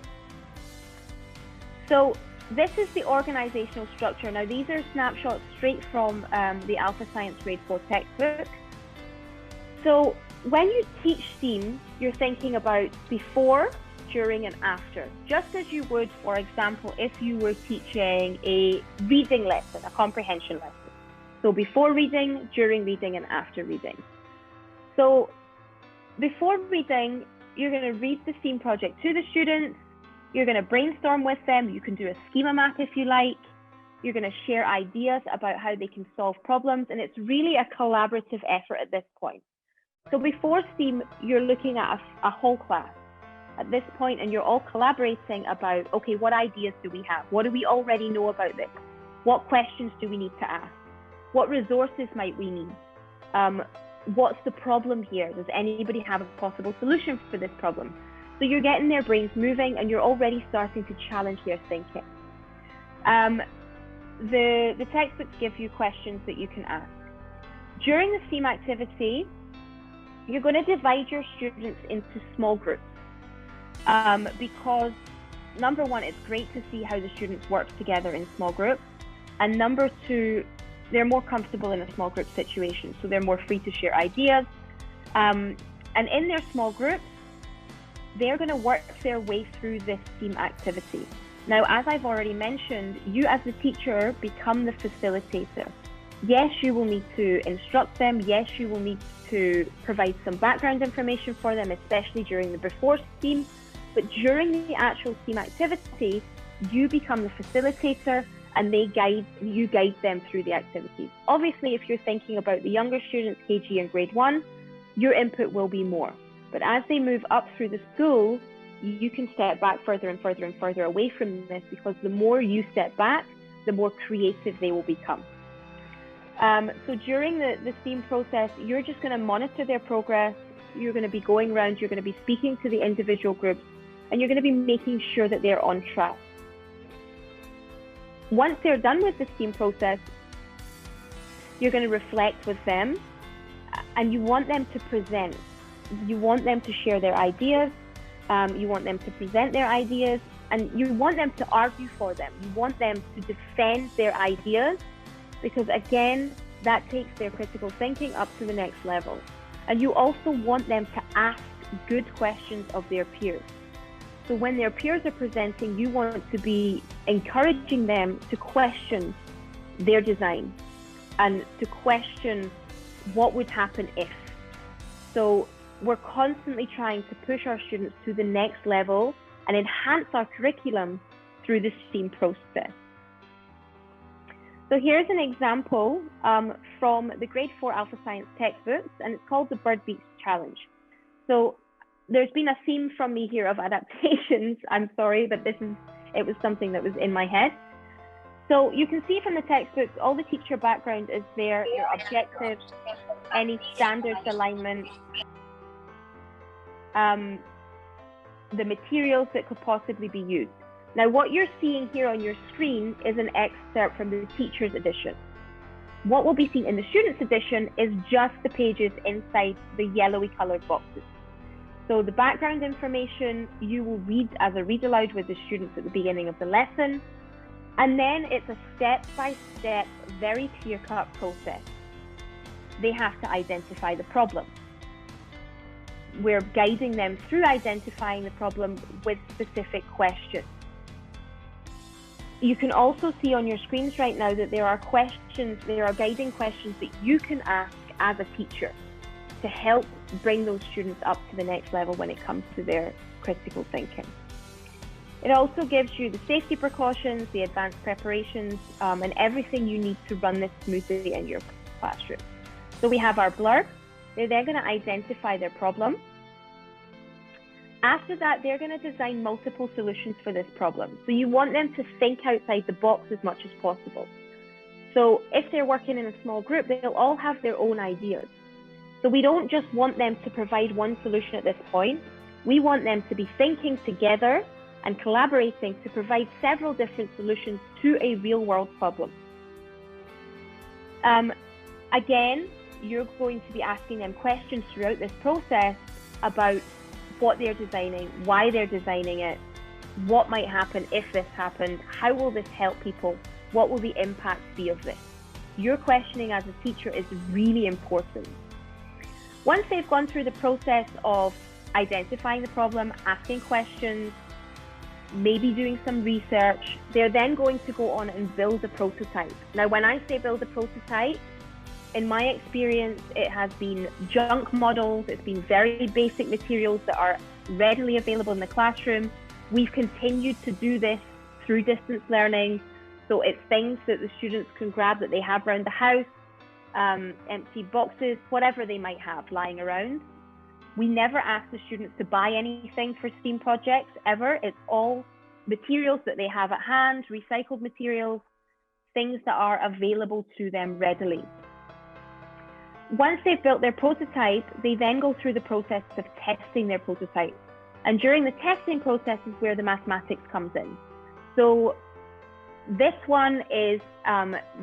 so this is the organizational structure. Now, these are snapshots straight from the Alpha Science grade 4 textbook. So when you teach STEAM, you're thinking about before, during, and after, just as you would, for example, if you were teaching a reading lesson, a comprehension lesson. So before reading, during reading, and after reading. So before reading, you're going to read the STEAM project to the students. You're going to brainstorm with them. You can do a schema map if you like. You're going to share ideas about how they can solve problems. And it's really a collaborative effort at this point. So before STEAM, you're looking at a whole class at this point, and you're all collaborating about, okay, what ideas do we have? What do we already know about this? What questions do we need to ask? What resources might we need? What's the problem here? Does anybody have a possible solution for this problem? So you're getting their brains moving and you're already starting to challenge their thinking. The textbooks give you questions that you can ask. During the STEAM activity, you're going to divide your students into small groups because number one, it's great to see how the students work together in small groups. And number two, they're more comfortable in a small group situation, so they're more free to share ideas. And in their small groups, they're going to work their way through this STEAM activity. Now, as I've already mentioned, you as the teacher become the facilitator. Yes, you will need to instruct them. Yes, you will need to provide some background information for them, especially during the before STEAM. But during the actual STEAM activity, you become the facilitator and you guide them through the activities. Obviously, if you're thinking about the younger students, KG and grade 1, your input will be more. But as they move up through the school, you can step back further and further and further away from this, because the more you step back, the more creative they will become. So during the STEAM process, you're just going to monitor their progress. You're going to be going around, you're going to be speaking to the individual groups, and you're going to be making sure that they're on track. Once they're done with the STEAM process, you're going to reflect with them, and you want them to present. You want them to share their ideas. You want them to present their ideas, and you want them to argue for them. You want them to defend their ideas, because again, that takes their critical thinking up to the next level. And you also want them to ask good questions of their peers. So when their peers are presenting, you want to be encouraging them to question their design and to question what would happen if. So we're constantly trying to push our students to the next level and enhance our curriculum through the STEAM process. So here's an example from the grade 4 Alpha Science textbooks, and it's called the Bird Beats Challenge. So there's been a theme from me here of adaptations. I'm sorry, but it was something that was in my head. So you can see from the textbooks, all the teacher background is there, your objectives, any standards alignment, the materials that could possibly be used. Now, what you're seeing here on your screen is an excerpt from the teacher's edition. What will be seen in the student's edition is just the pages inside the yellowy colored boxes. So the background information you will read as a read aloud with the students at the beginning of the lesson. And then it's a step-by-step, very clear-cut process. They have to identify the problem. We're guiding them through identifying the problem with specific questions. You can also see on your screens right now that there are guiding questions that you can ask as a teacher to help bring those students up to the next level when it comes to their critical thinking. It also gives you the safety precautions, the advanced preparations, and everything you need to run this smoothly in your classroom. So we have our blurb. They're then going to identify their problem. After that, they're going to design multiple solutions for this problem. So you want them to think outside the box as much as possible. So if they're working in a small group, they'll all have their own ideas. So we don't just want them to provide one solution at this point. We want them to be thinking together and collaborating to provide several different solutions to a real-world problem. Again, you're going to be asking them questions throughout this process about what they're designing, why they're designing it, what might happen if this happened, how will this help people, what will the impact be of this. Your questioning as a teacher is really important. Once they've gone through the process of identifying the problem, asking questions, maybe doing some research, they're then going to go on and build a prototype. Now, when I say build a prototype, in my experience, it has been junk models, it's been very basic materials that are readily available in the classroom. We've continued to do this through distance learning. So it's things that the students can grab that they have around the house, empty boxes, whatever they might have lying around. We never ask the students to buy anything for STEAM projects ever. It's all materials that they have at hand, recycled materials, things that are available to them readily. Once they've built their prototype, they then go through the process of testing their prototype. And during the testing process is where the mathematics comes in. So this one is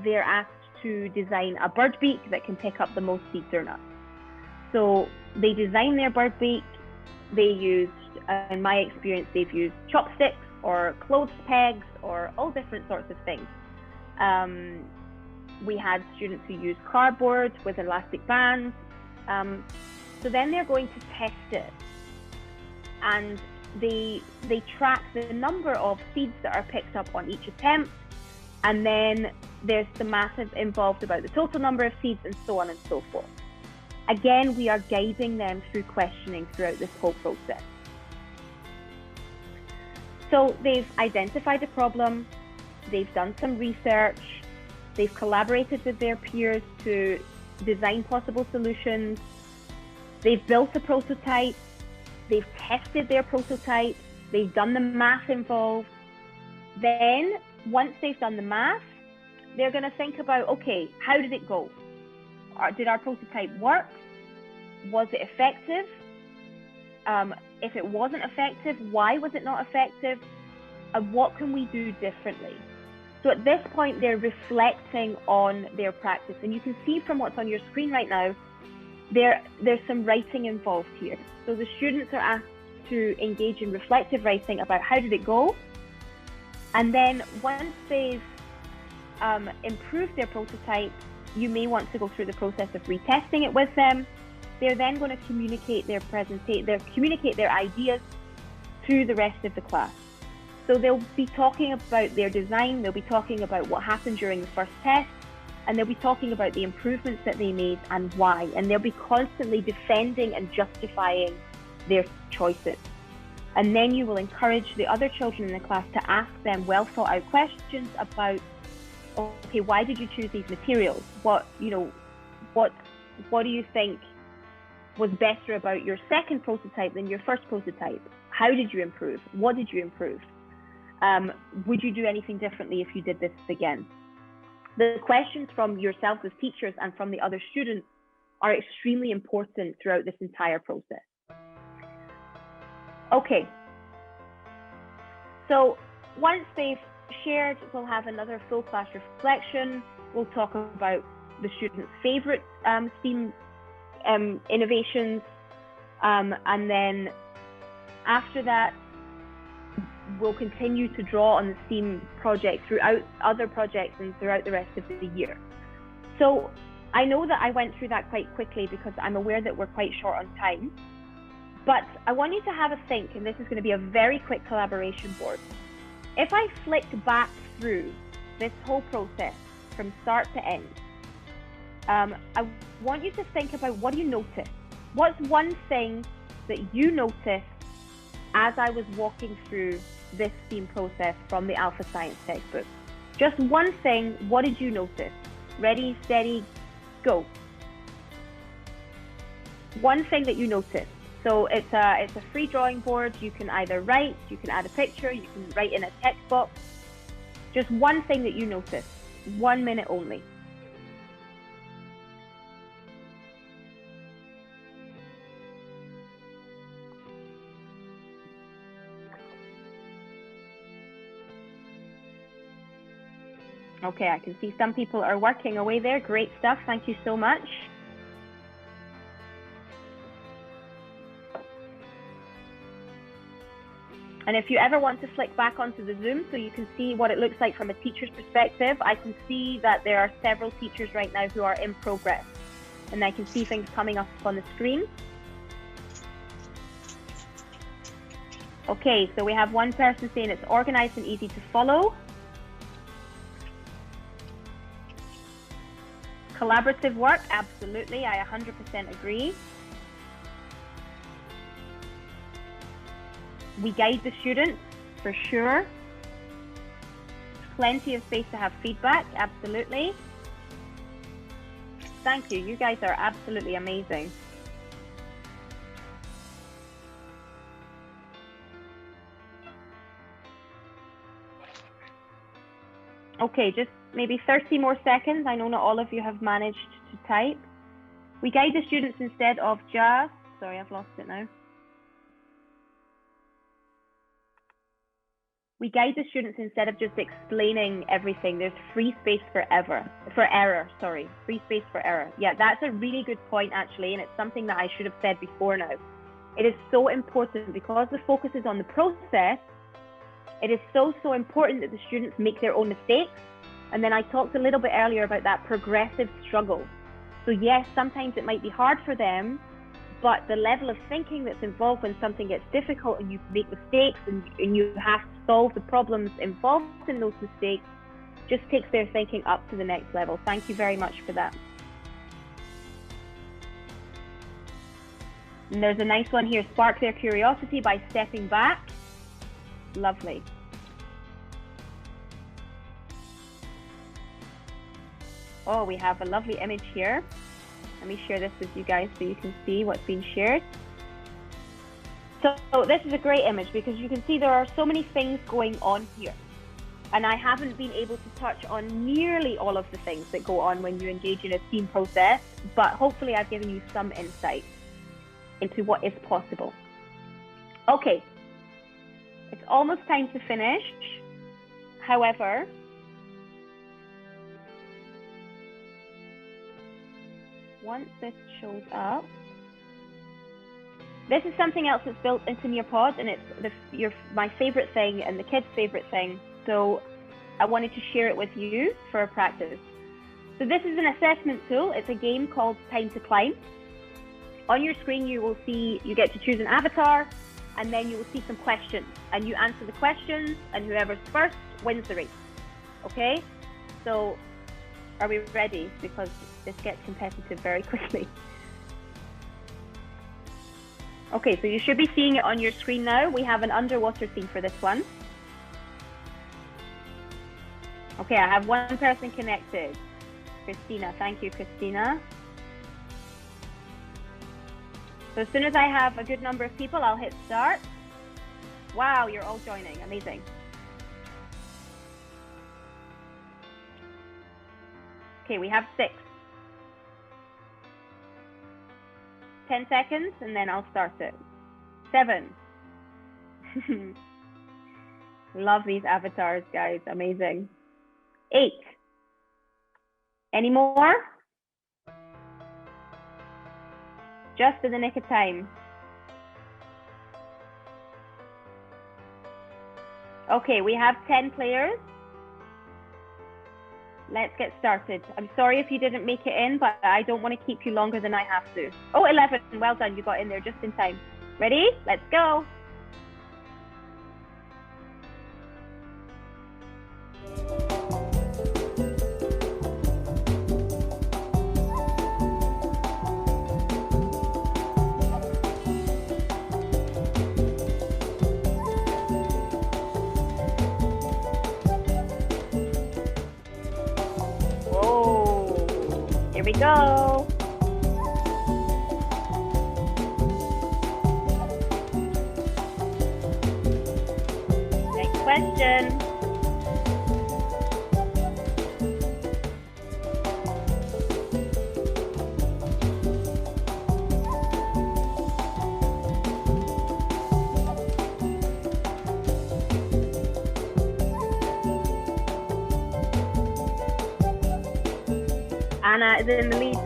they're asked to design a bird beak that can pick up the most seeds or nuts. So they design their bird beak. They used, in my experience, they've used chopsticks or clothes pegs or all different sorts of things. We had students who used cardboard with elastic bands. So then they're going to test it. And they track the number of seeds that are picked up on each attempt. And then there's the math involved about the total number of seeds and so on and so forth. Again, we are guiding them through questioning throughout this whole process. So they've identified a problem, they've done some research, they've collaborated with their peers to design possible solutions, they've built a prototype, they've tested their prototype, they've done the math involved. Then, once they've done the math, they're going to think about, okay, how did it go? Did our prototype work? Was it effective? If it wasn't effective, why was it not effective? And what can we do differently? So at this point, they're reflecting on their practice. And you can see from what's on your screen right now, there's some writing involved here. So the students are asked to engage in reflective writing about how did it go? And then once they've improved their prototype, you may want to go through the process of retesting it with them. They're then going to communicate their ideas to the rest of the class. So they'll be talking about their design, they'll be talking about what happened during the first test, and they'll be talking about the improvements that they made and why. And they'll be constantly defending and justifying their choices. And then you will encourage the other children in the class to ask them well thought out questions about, okay, why did you choose these materials? What do you think was better about your second prototype than your first prototype? How did you improve? What did you improve? Would you do anything differently if you did this again? The questions from yourself as teachers and from the other students are extremely important throughout this entire process. Okay, so once they've shared, we'll have another full class reflection. We'll talk about the students' favorite STEAM innovations, and then after that, we'll continue to draw on the STEAM project throughout other projects and throughout the rest of the year. So I know that I went through that quite quickly because I'm aware that we're quite short on time, but I want you to have a think, and this is going to be a very quick collaboration board. If I flick back through this whole process from start to end, I want you to think about, what do you notice? What's one thing that you noticed as I was walking through this STEAM process from the Alpha Science textbook? Just one thing, what did you notice? Ready, steady, go. One thing that you noticed. So it's a free drawing board. You can either write, you can add a picture, you can write in a text box. Just one thing that you noticed. 1 minute only. Okay, I can see some people are working away there. Great stuff. Thank you so much. And if you ever want to flick back onto the Zoom so you can see what it looks like from a teacher's perspective, I can see that there are several teachers right now who are in progress. And I can see things coming up on the screen. Okay, so we have one person saying it's organized and easy to follow. Collaborative work, absolutely, I 100% agree. We guide the students, for sure. Plenty of space to have feedback, absolutely. Thank you, you guys are absolutely amazing. Okay, just maybe 30 more seconds. I know not all of you have managed to type. We guide the students instead of just, sorry, I've lost it now. We guide the students instead of just explaining everything. There's free space for error. Free space for error. Yeah, that's a really good point actually, and it's something that I should have said before now. It is so important because the focus is on the process. It is so important that the students make their own mistakes. And then I talked a little bit earlier about that progressive struggle. So yes, sometimes it might be hard for them, but the level of thinking that's involved when something gets difficult and you make mistakes and you have to solve the problems involved in those mistakes just takes their thinking up to the next level. Thank you very much for that. And there's a nice one here, spark their curiosity by stepping back. Lovely. Oh, we have a lovely image here. Let me share this with you guys so you can see what's being shared. So this is a great image because you can see there are so many things going on here. And I haven't been able to touch on nearly all of the things that go on when you engage in a team process, but hopefully I've given you some insight into what is possible. Okay, it's almost time to finish. However, once this shows up, this is something else that's built into Nearpod, and it's my favorite thing and the kids' favorite thing. So I wanted to share it with you for a practice. So this is an assessment tool. It's a game called Time to Climb. On your screen, you will see, you get to choose an avatar, and then you will see some questions, and you answer the questions, and whoever's first wins the race. Okay? So are we ready? Because this gets competitive very quickly. Okay, so you should be seeing it on your screen now. We have an underwater scene for this one. Okay, I have one person connected. Christina, thank you, Christina. So as soon as I have a good number of people, I'll hit start. Wow, you're all joining, amazing. Okay, we have 6. 10 seconds, and then I'll start it. 7. Love these avatars, guys, amazing. 8. Any more? Just in the nick of time. Okay, we have 10 players. Let's get started. I'm sorry if you didn't make it in, but I don't want to keep you longer than I have to. Oh, 11. Well done. You got in there just in time. Ready? Let's go. Here we go. Next question. Anna is in the lead.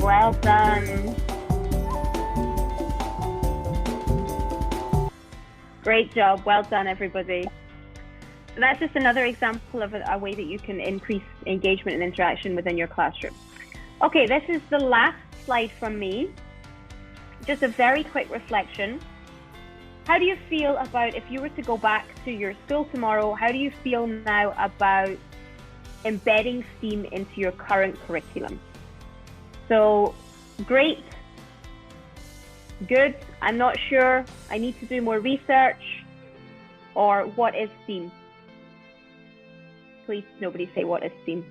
Well done. Great job. Well done, everybody. So that's just another example of a way that you can increase engagement and interaction within your classroom. Okay, this is the last slide from me. Just a very quick reflection. How do you feel about, if you were to go back to your school tomorrow, how do you feel now about embedding STEAM into your current curriculum? So, great, good, I'm not sure, I need to do more research, or what is STEAM? Please, nobody say what is STEAM.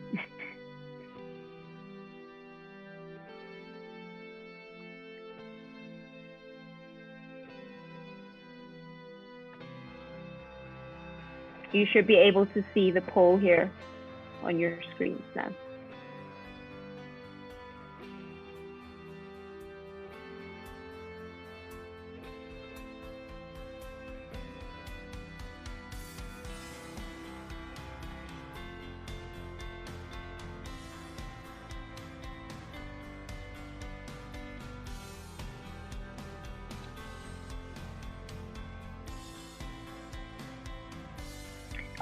You should be able to see the poll here on your screens now.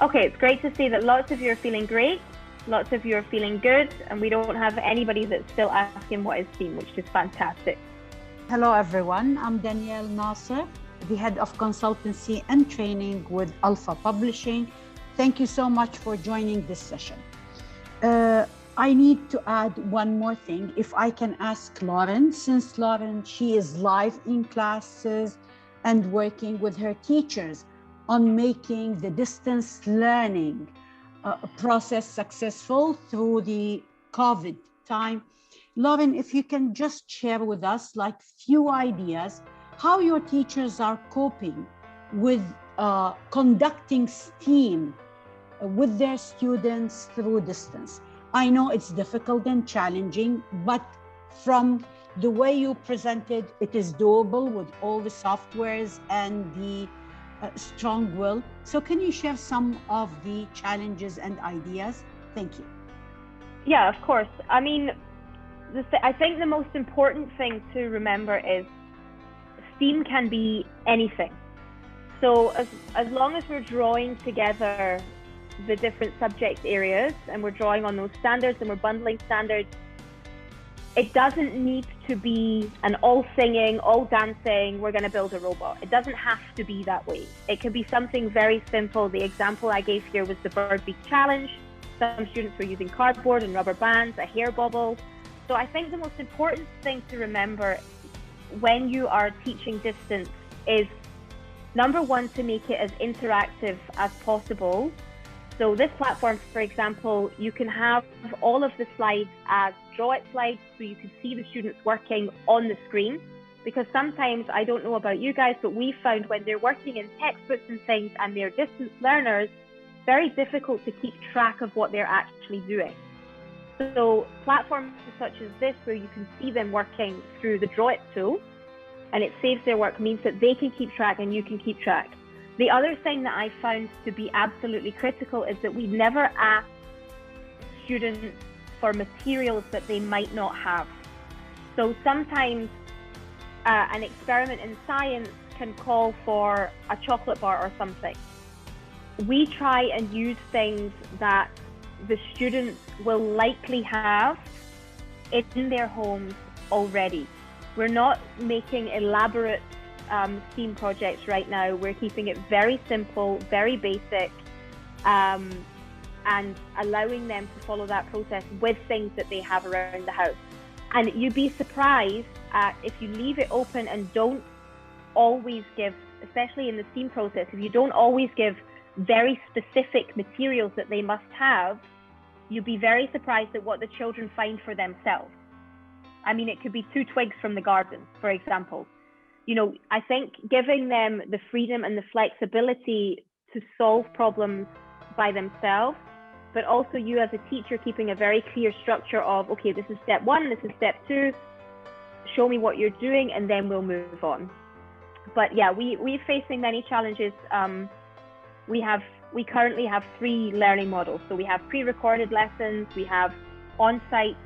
Okay, it's great to see that lots of you are feeling great, lots of you are feeling good, and we don't have anybody that's still asking what is STEAM, which is fantastic. Hello, everyone. I'm Danielle Nasser, the head of consultancy and training with Alpha Publishing. Thank you so much for joining this session. I need to add one more thing. If I can ask Lauren, since Lauren, she is live in classes and working with her teachers on making the distance learning process successful through the COVID time. Lauren, if you can just share with us like few ideas how your teachers are coping with conducting STEAM with their students through distance. I know it's difficult and challenging, but from the way you presented, it is doable with all the softwares and the strong will. So can you share some of the challenges and ideas? Thank you. Yeah, of course. I mean, I think the most important thing to remember is STEAM can be anything. So as long as we're drawing together the different subject areas and we're drawing on those standards and we're bundling standards, it doesn't need to be an all singing, all dancing, we're going to build a robot. It doesn't have to be that way. It can be something very simple. The example I gave here was the Bird Beak Challenge. Some students were using cardboard and rubber bands, a hair bobble. So I think the most important thing to remember when you are teaching distance is, number one, to make it as interactive as possible. So this platform, for example, you can have all of the slides as draw it slides so you can see the students working on the screen. Because sometimes, I don't know about you guys, but we found when they're working in textbooks and things and they're distance learners, very difficult to keep track of what they're actually doing. So platforms such as this, where you can see them working through the draw it tool and it saves their work, means that they can keep track and you can keep track. The other thing that I found to be absolutely critical is that we never ask students for materials that they might not have. So sometimes an experiment in science can call for a chocolate bar or something. We try and use things that the students will likely have in their homes already. We're not making elaborate STEAM projects right now. We're keeping it very simple, very basic, and allowing them to follow that process with things that they have around the house. And you'd be surprised if you leave it open and don't always give, especially in the STEAM process, if you don't always give very specific materials that they must have, you'd be very surprised at what the children find for themselves. I mean, it could be 2 twigs from the garden, for example. You know, I think giving them the freedom and the flexibility to solve problems by themselves, but also you as a teacher keeping a very clear structure of, okay, this is step 1, this is step 2, show me what you're doing, and then we'll move on. But yeah, we're facing many challenges. We currently have 3 learning models. So we have pre-recorded lessons, we have on-site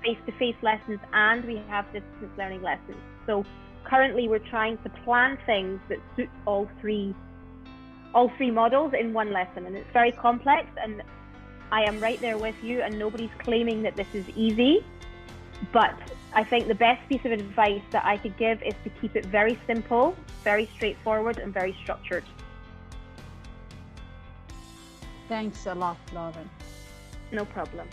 face-to-face lessons and we have distance learning lessons. So currently we're trying to plan things that suit all three models in one lesson, and it's very complex, and I am right there with you, and nobody's claiming that this is easy, but I think the best piece of advice that I could give is to keep it very simple, very straightforward, and very structured. Thanks a lot, Lauren. No problem.